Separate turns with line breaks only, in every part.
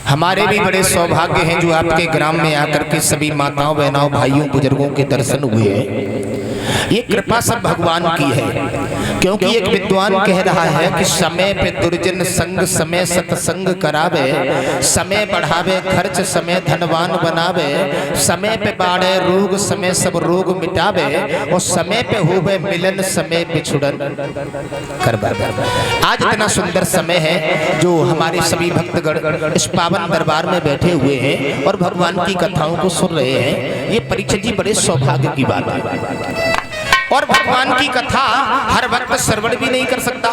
हमारे भी बड़े सौभाग्य हैं जो आपके ग्राम में आकर के सभी माताओं बहनों भाइयों बुजुर्गों के दर्शन हुए हैं। ये कृपा सब भगवान की है, क्योंकि एक विद्वान कह रहा है कि समय पे दुर्जन संग समय सत्संग करावे, समय बढ़ावे खर्च समय धनवान बनावे, समय पे बाढ़े रोग समय सब रोग मिटावे, और समय पे होवे मिलन समय बिछुड़न करवावे। आज इतना सुंदर समय है जो हमारे सभी भक्तगण इस पावन दरबार में बैठे हुए हैं और भगवान की कथाओं को सुन रहे हैं। ये परीक्षित जी बड़े सौभाग्य की बात है, और भगवान की कथा हर वक्त श्रवण भी नहीं कर सकता।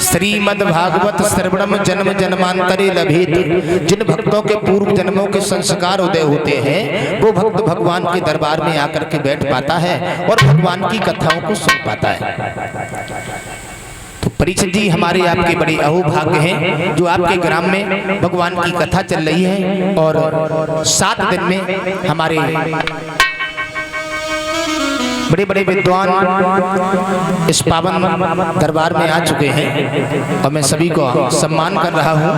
श्रीमद् भागवत श्रवणम जन्म जन्मांतरे लभेत। जिन भक्तों के पूर्व जन्मों के संस्कार उदय होते हैं वो भक्त भगवान के दरबार में आकर के बैठ पाता है और भगवान की कथाओं को सुन पाता है। तो परीक्षित जी हमारे आपके बड़े अहोभाग्य हैं जो आपके ग्राम में भगवान की कथा चल रही है, और 7 दिन में हमारे बड़े बड़े विद्वान इस पावन दरबार में आ चुके हैं और मैं सभी को सम्मान कर रहा हूं।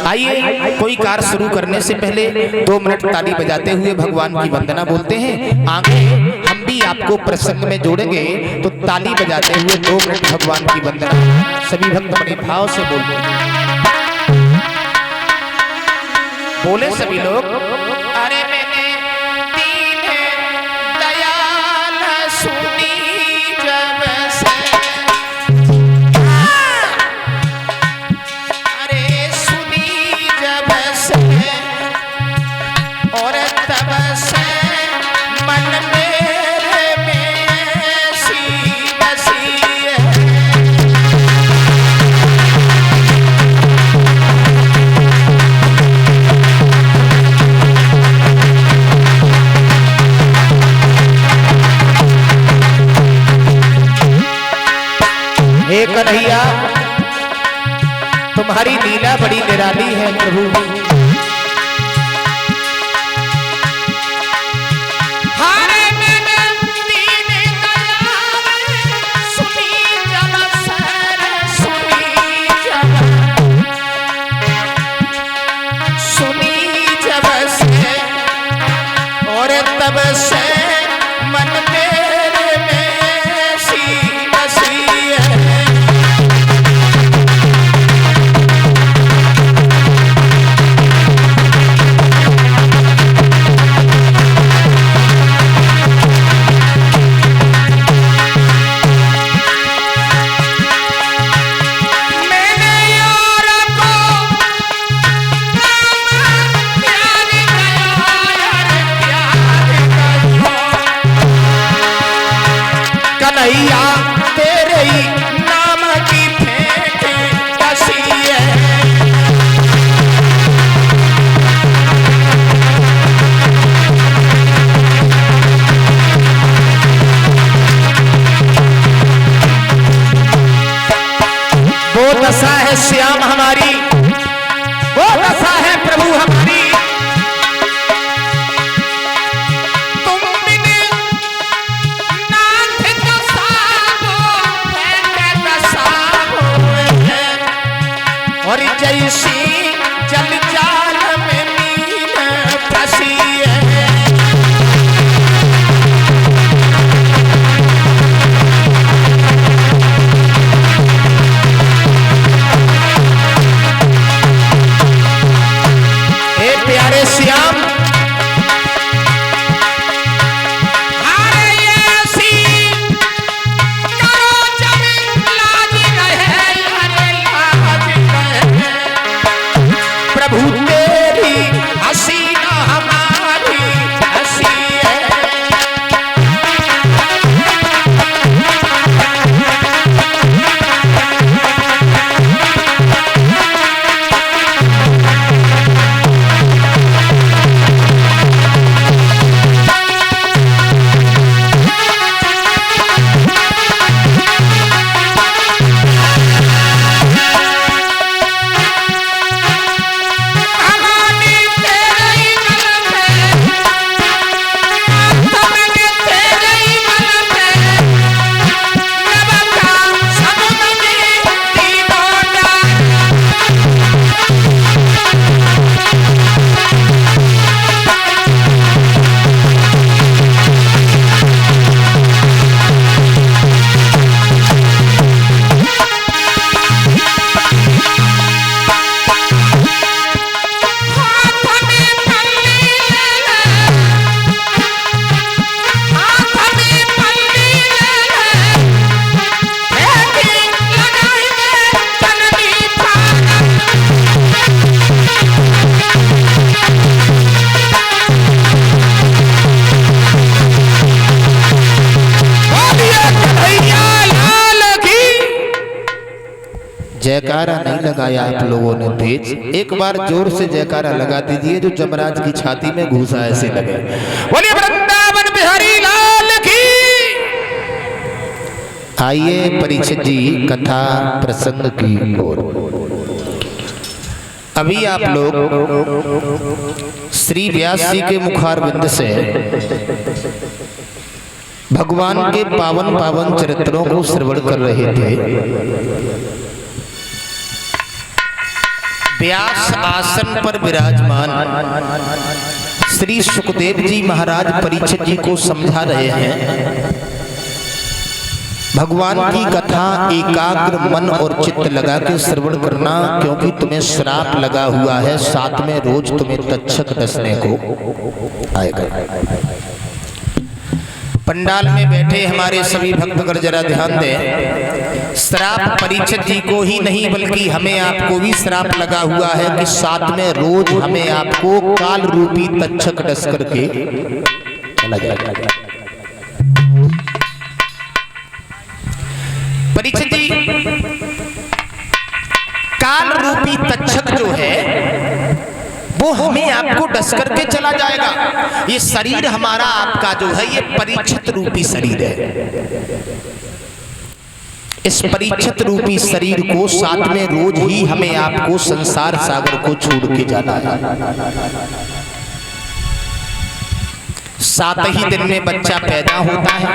आइए कोई कार्य शुरू करने से पहले 2 मिनट ताली बजाते हुए भगवान की वंदना बोलते हैं। आगे हम भी आपको प्रसंग में जोड़ेंगे, तो ताली बजाते हुए 2 मिनट भगवान की वंदना सभी भक्त बड़े भाव से बोले सभी लोग। अरे मैंने कन्हैया तुम्हारी लीला बड़ी निराली है प्रभु। दशा है श्याम हमारी, वो दशा है प्रभु हमारी। तुम बिन नाथ दशा है और जैसी जल जाल में मीन फंसी है। जयकारा नहीं लगाया आप लोगों ने तेज, एक बार जोर से जयकारा लगा दीजिए जो जमराज की छाती में घुसा ऐसे लगे। बोलिए वृंदावन बिहारी लाल की। आइए परीक्षित जी कथा प्रसंग की ओर। अभी आप लोग श्री व्यास जी के मुखारविंद से भगवान के पावन पावन चरित्रों को श्रवण कर रहे थे। व्यास आसन पर विराजमान श्री सुखदेव जी महाराज परीक्षित जी को समझा रहे हैं। भगवान की कथा एकाग्र मन और चित्त लगा के श्रवण करना, क्योंकि तुम्हें श्राप लगा हुआ है, साथ में रोज तुम्हें तक्षक डसने को आएगा। पंडाल में बैठे हमारे सभी भक्तगण जरा ध्यान दें, श्राप परीक्षित जी को ही नहीं बल्कि हमें आपको भी श्राप लगा हुआ है कि साथ में रोज हमें आपको काल रूपी तक्षक डस करके चला जाएगा। परीक्षित जी, काल रूपी तक्षक जो है वो हमें आपको डस करके चला जाएगा। ये शरीर हमारा आपका जो है ये परीक्षित रूपी शरीर है। इस परीक्षित रूपी शरीर को साथ में रोज ही हमें आपको संसार सागर को छोड़ के जाना है। 7 ही दिन में बच्चा पैदा होता है,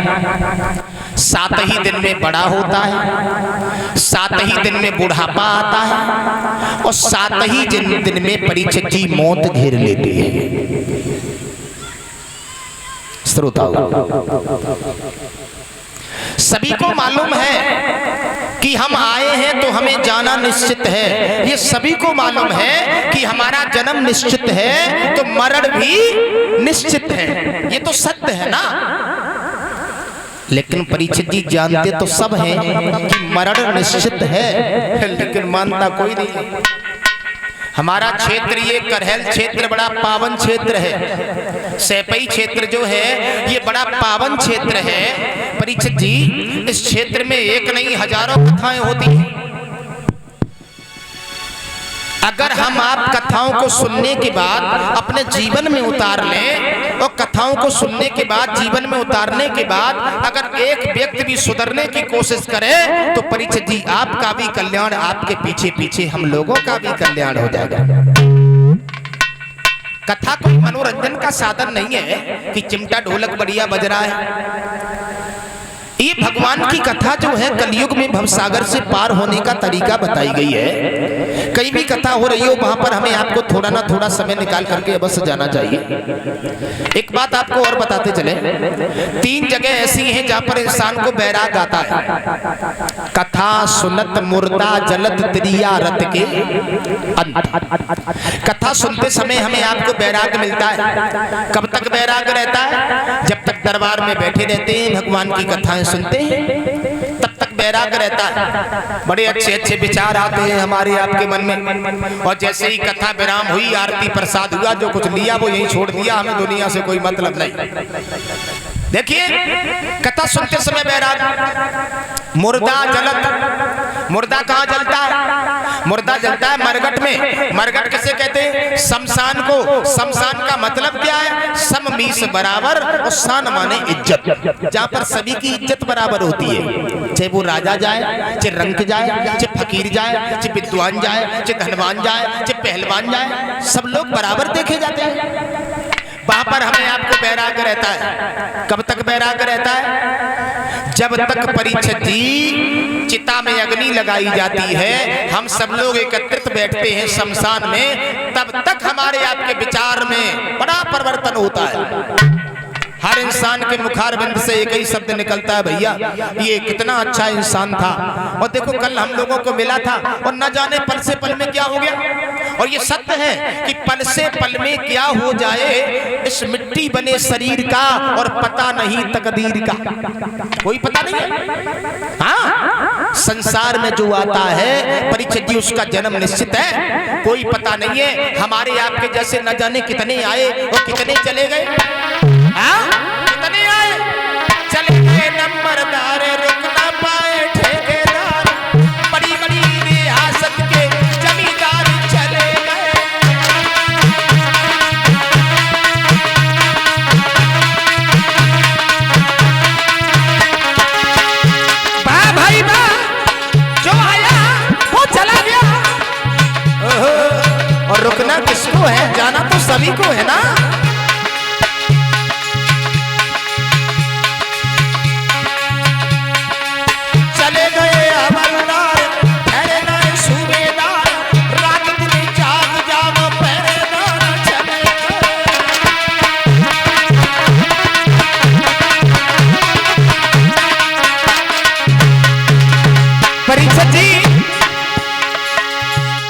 7 ही दिन में बड़ा होता है, 7 ही दिन में बुढ़ापा आता है और 7 ही दिन में परीक्षित जी मौत घेर लेती है। श्रोताओं, सभी को मालूम है कि हम आए हैं तो हमें जाना निश्चित है। ये सभी को मालूम है कि हमारा जन्म निश्चित है तो मरण भी निश्चित है। ये तो सत्य है ना। लेकिन परीक्षित जी जानते तो सब हैं कि मरण निश्चित है, लेकिन मानता कोई नहीं। हमारा क्षेत्र ये करहल क्षेत्र बड़ा पावन क्षेत्र है। सैपई क्षेत्र जो है ये बड़ा पावन क्षेत्र है। परीक्षित जी, इस क्षेत्र में एक नहीं हजारों कथाएं होती हैं। अगर हम आप कथाओं को सुनने के बाद अपने जीवन में उतार लें और कथाओं को सुनने के बाद जीवन में उतारने के बाद अगर एक व्यक्ति भी सुधरने की कोशिश करे तो परीक्षित जी आपका भी कल्याण, आपके पीछे पीछे हम लोगों का भी कल्याण हो जाएगा। कथा कोई मनोरंजन का साधन नहीं है कि चिमटा ढोलक बढ़िया बज रहा है। ये भगवान की कथा जो है कलयुग में भवसागर से पार होने का तरीका बताई गई है। कहीं भी कथा हो रही हो वहां पर हमें आपको थोड़ा ना थोड़ा समय निकाल करके अवश्य जाना चाहिए। एक बात आपको और बताते चले, 3 जगह ऐसी हैं जहां पर इंसान को बैराग आता है। कथा सुनत मुर्दा जलत त्रिया रत के अंत। कथा सुनते समय हमें आपको बैराग मिलता है। कब तक बैराग रहता है? जब तक दरबार में बैठे रहते हैं, भगवान की कथाएं सुनते हैं, तब तक बैराग रहता है। बड़े अच्छे अच्छे विचार आते हैं हमारे आपके मन में, और जैसे ही कथा विराम हुई, आरती प्रसाद हुआ, जो कुछ लिया वो यहीं छोड़ दिया, हमें दुनिया से कोई मतलब नहीं। देखिए, कथा सुनते समय बैराग। मुर्दा जलत, मुर्दा कहाँ जलता है? मुर्दा जलता है मरघट में। मरघट किसे कहते हैं? शमशान को। शमशान का मतलब क्या है? सम मीस बराबर और शान माने इज्जत, जहाँ पर सभी की इज्जत बराबर होती है। चाहे वो राजा जाए, चाहे रंक जाए, चाहे फकीर जाए, चाहे विद्वान जाए, चाहे धनवान जाए, चाहे पहलवान जाए, सब लोग बराबर देखे जाते हैं। वहां पर हमें आपको बैराग रहता है। कब तक बैराग रहता है? जब तक परीक्षित जी चिता में अग्नि लगाई जाती है, हम सब लोग एकत्रित बैठते हैं शमशान में, तब तक हमारे आपके विचार में बड़ा परिवर्तन होता है। हर इंसान के मुखारबिंद से एक ही शब्द निकलता है, भैया ये कितना अच्छा इंसान था। और देखो कल हम लोगों को मिला था और न जाने पल से पल में क्या हो गया। और ये सत्य है कि पल से पल में क्या हो जाए इस मिट्टी बने शरीर का, और पता नहीं तकदीर का, कोई पता नहीं है। हाँ, संसार में जो आता है परीक्षित जी उसका जन्म निश्चित है, कोई पता नहीं है। हमारे आपके जैसे न जाने कितने आए और कितने चले गए। कितने आए चले गए, नंबरदार रुक ना पाए ठेकेदार, बड़ी बड़ी रियासत किसको है, जाना तो सभी को है ना। चले गए हवलदार, पहरेदार सूबेदार, रात दिन जाग जाग पहरेदार चले परीक्षित जी,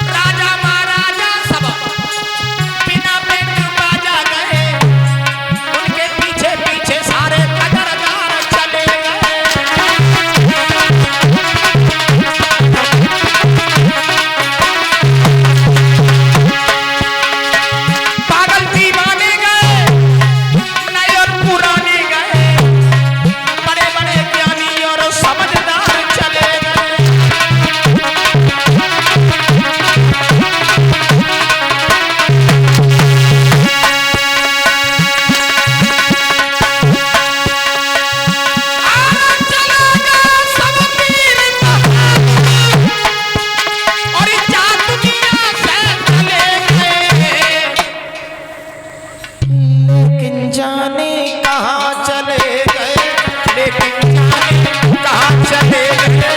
राजा महाराजा सब बिना बैंक बाजा गए, उनके पीछे पीछे सारे कदरदार चले गए। पागल दीवाने गए, नए और पुराने गए, बड़े बड़े ज्ञानी और समझदार चले गए। लेकिन जाने कहाँ चले गए, लेकिन जाने कहाँ चले गए।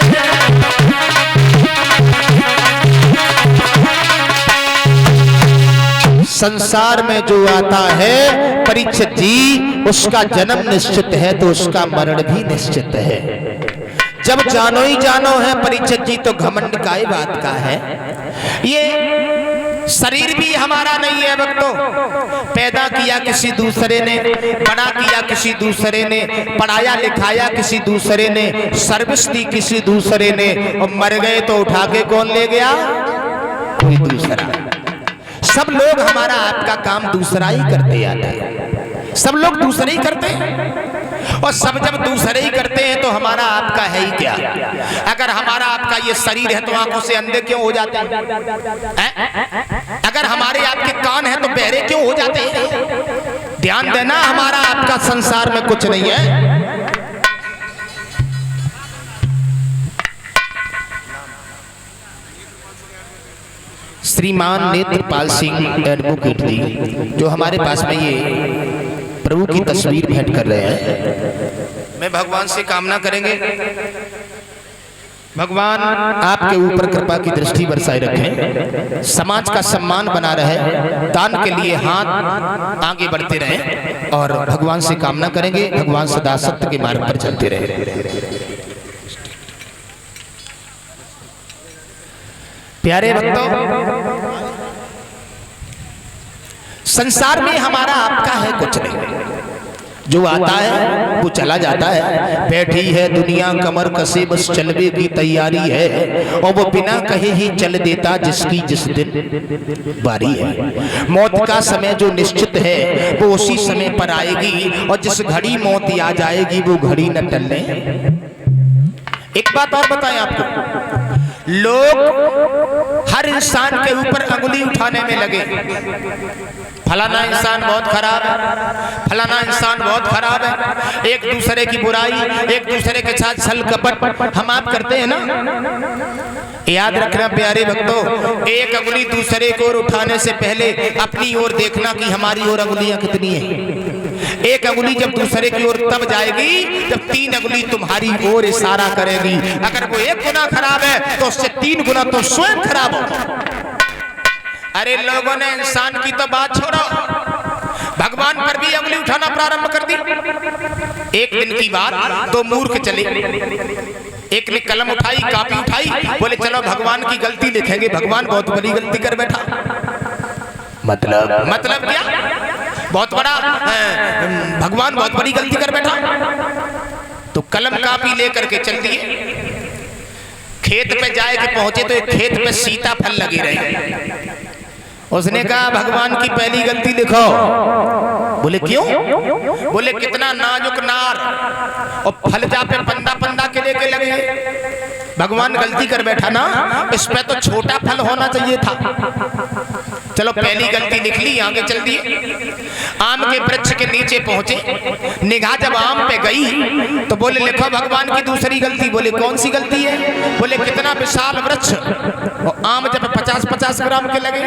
संसार में जो आता है परीक्षित जी, उसका जन्म निश्चित है तो उसका मरण भी निश्चित है। जब जानो ही जानो है परीक्षित जी, तो घमंड काय बात का है। ये शरीर भी हमारा नहीं है भक्तों, पैदा किया किसी दूसरे ने, बड़ा किया किसी दूसरे ने, पढ़ाया लिखाया किसी दूसरे ने, सर्विस दी किसी दूसरे ने, और मर गए तो उठा के कौन ले गया, कोई दूसरा। सब लोग हमारा आपका काम दूसरा ही करते आते हैं, सब लोग दूसरे ही करते हैं, और सब जब दूसरे ही करते हैं तो हमारा आपका है ही क्या। अगर हमारा आपका ये शरीर है तो आंखों से अंधे क्यों हो जाते हैं? अगर हमारे आपके कान हैं तो बहरे क्यों हो जाते हैं? ध्यान देना, हमारा आपका संसार में कुछ नहीं है। श्रीमान नेत्रपाल सिंह एडवोकेट जी, जो हमारे पास में ये प्रभु की तस्वीर भेंट कर रहे हैं, मैं भगवान से कामना करेंगे भगवान आपके ऊपर कृपा की दृष्टि बरसाए रखें, समाज का सम्मान बना रहे, दान के लिए हाथ आगे बढ़ते रहें, और भगवान से कामना करेंगे भगवान सदा सत्य के मार्ग पर चलते रहे। प्यारे भक्तों, संसार में हमारा आपका है कुछ नहीं, जो आता है वो चला जाता है। बैठी है दुनिया कमर कसे बस चलने की तैयारी है, और वो बिना कहे ही चल देता जिसकी जिस दिन बारी है। मौत का समय जो निश्चित है वो उसी समय पर आएगी, और जिस घड़ी मौत आ जाएगी वो घड़ी न टलने। एक बात और बताएं आपको, लोग हर इंसान के ऊपर अंगुली उठाने में लगे, फलाना इंसान बहुत खराब है, फलाना इंसान बहुत खराब है, एक दूसरे की बुराई, एक दूसरे के साथ छल कपट हम आप करते हैं ना। याद रखना प्यारे भक्तों, एक अंगुली दूसरे को ओर उठाने से पहले अपनी ओर देखना कि हमारी ओर अंगुलियां कितनी हैं। एक अंगुली जब दूसरे की ओर तब जाएगी जब 3 अंगुली तुम्हारी ओर इशारा करेगी। अगर वो 1 गुना खराब है तो उससे 3 गुना तो स्वयं खराब हो। अरे लोगों ने इंसान की तो बात छोड़ो, भगवान पर भी अंगुली उठाना प्रारंभ कर दी। एक दिन की बात, 2 मूर्ख चले, एक ने कलम उठाई, कॉपी उठाई, बोले चलो भगवान की गलती लिखेंगे। भगवान बहुत बड़ी गलती कर बैठा। मतलब क्या? बहुत बड़ा भगवान बहुत बड़ी गलती कर बैठा। तो कलम कॉपी लेकर के चल दिए, खेत पे जाए के पहुंचे तो एक खेत पे सीताफल लगे रहे। उसने कहा भगवान की पहली गलती लिखो। बोले क्यों? बोले कितना नाजुक नार, और फल जा पे पंदा पंदा के लेके लगे। भगवान गलती कर बैठा ना, इस पे तो छोटा फल होना चाहिए था। चलो पहली गलती लिख ली, आगे चल दिए। आम के वृक्ष के नीचे पहुंचे, निगाह जब आम पे गई तो बोले लिखो भगवान की दूसरी गलती। बोले कौन सी गलती है? बोले कितना विशाल वृक्ष, और आम जब 50-50 ग्राम के लगे।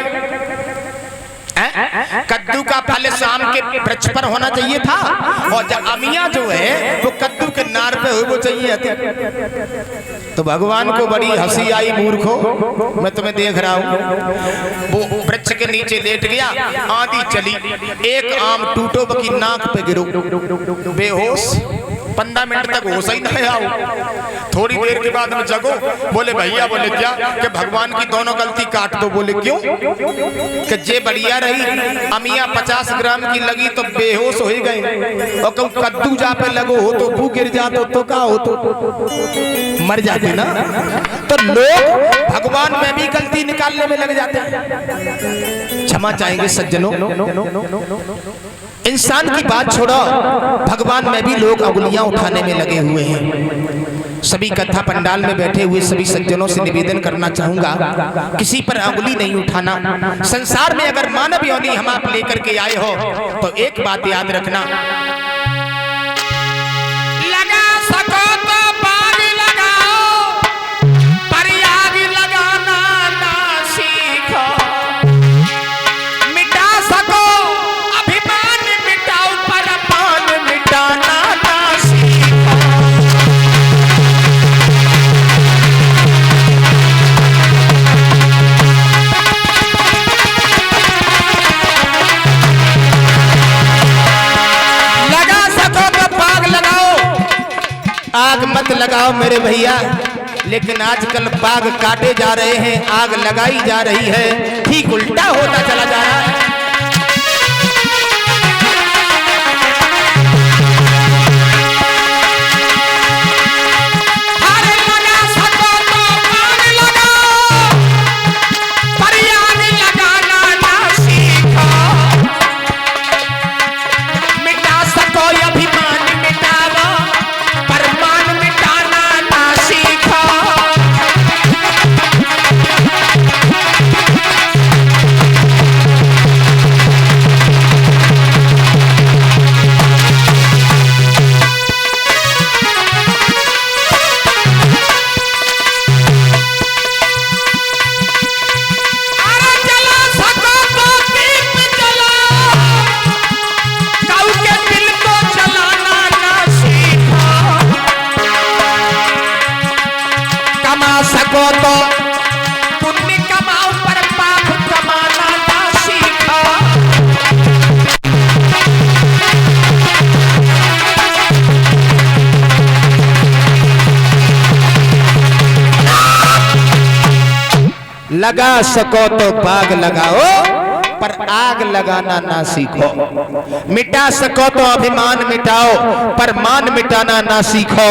कद्दू का फल शाम के वृक्ष पर होना चाहिए था, और जब अमिया जो है वो कद्दू के नार पे हो वो चाहिए थी। तो भगवान को बड़ी हंसी आई, मूर्खो मैं तुम्हें देख रहा हूँ। वो वृक्ष के नीचे लेट गया, आंधी चली, एक आम टूटो बकी नाक पे गिरो, बेहोश, 15 मिनट तक होश ही नहीं आओ। थोड़ी देर के बाद में जगो, बोले भैया, बोले क्या, कि भगवान की दोनों गलती काट दो। बोले क्यों, कि जे बढ़िया रही अमिया 50 ग्राम की लगी तो बेहोश हो ही गए, और कहूँ कद्दू जा पे लगो हो तो भू गिर जाते तो क्या हो, तो मर जाते ना। तो लोग भगवान में भी गलती निकालने में लग जाते हैं। क्षमा चाहेंगे सज्जनों, इंसान की बात छोड़ो, भगवान में भी लोग अंगुलियां उठाने में लगे हुए हैं। सभी कथा पंडाल में बैठे हुए सभी सज्जनों से निवेदन करना चाहूंगा, किसी पर अंगुली नहीं उठाना। संसार में अगर मानव योनि हम आप लेकर के आए हो तो एक बात याद रखना, लगा सको तो बाग लगाओ, पर आग लगाना ना सीखो। मिटा सको अभिमान मिटाओ, पर अपान मिटाना ना सीखो। लगा सको तो बाग लगाओ, आग मत लगाओ मेरे भैया। लेकिन आजकल बाग काटे जा रहे हैं, आग लगाई जा रही है, ठीक उल्टा होता चला जा रहा है। अरे लगा सको तो बाग लगाओ, पर आग लगाना ना सीखो। मिटा सको अभिमान मिटाओ, पर मान मिटाना ना सीखो। अरे जला सको तो दीप जलाओ, काऊ के दिल को जलाना ना सीखो। कमा सको तो पुण्य कमाओ, पर पाप कमाना ना सीखो। लगा सको तो बाग लगाओ, पर आग लगाना ना सीखो। मिटा सको तो अभिमान मिटाओ, पर मान मिटाना ना सीखो।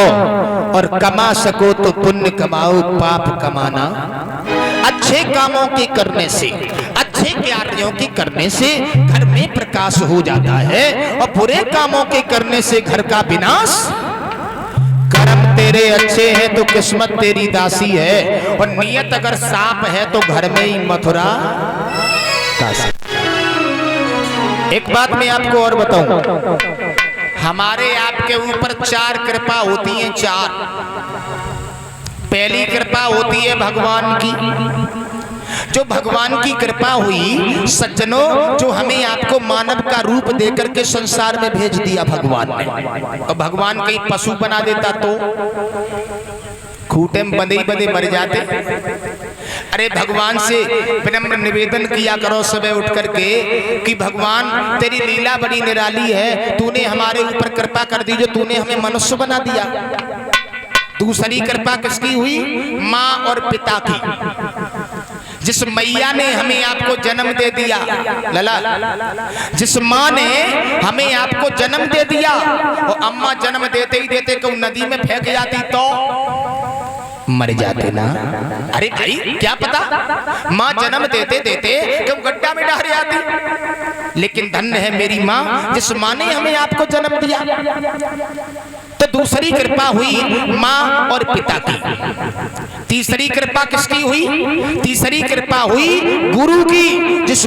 और कमा सको तो पुण्य कमाओ, पाप कमाना। अच्छे कामों के करने से, अच्छे कार्यों के करने से घर में प्रकाश हो जाता है, और बुरे कामों के करने से घर का विनाश। कर्म तेरे अच्छे हैं तो किस्मत तेरी दासी है, और नियत अगर साफ है तो घर में ही मथुरा काशी। एक बात मैं आपको और बताऊं, हमारे आपके ऊपर 4 कृपा होती हैं, 4। पहली कृपा होती है भगवान की। जो भगवान की कृपा हुई सज्जनों, जो हमें आपको मानव का रूप देकर के संसार में भेज दिया भगवान ने। और भगवान कहीं पशु बना देता तो खूटे में बंधे बंधे मर जाते। अरे भगवान से विनम्र निवेदन किया करो सुबह उठ करके कि भगवान तेरी लीला बड़ी निराली है, तूने हमारे ऊपर कृपा कर दी, जो तूने हमें मनुष्य बना दिया। दूसरी कृपा किसकी हुई? माँ और पिता की। जिस मैया ने हमें आपको जन्म दे दिया, लला, जिस माँ ने हमें आपको जन्म दे दिया, और अम्मा जन्म देते ही देते को नदी में फेंक जाती तो मर जाते ना। अरे भाई क्या पता, माँ जन्म देते देते क्यों गड्ढा में डाल जाती। लेकिन धन्य है मेरी माँ, जिस माँ ने हमें आपको जन्म दिया। तो दूसरी कृपा हुई माँ और पिता की। तीसरी कृपा किसकी हुई? तीसरी कृपा हुई गुरु की, जिस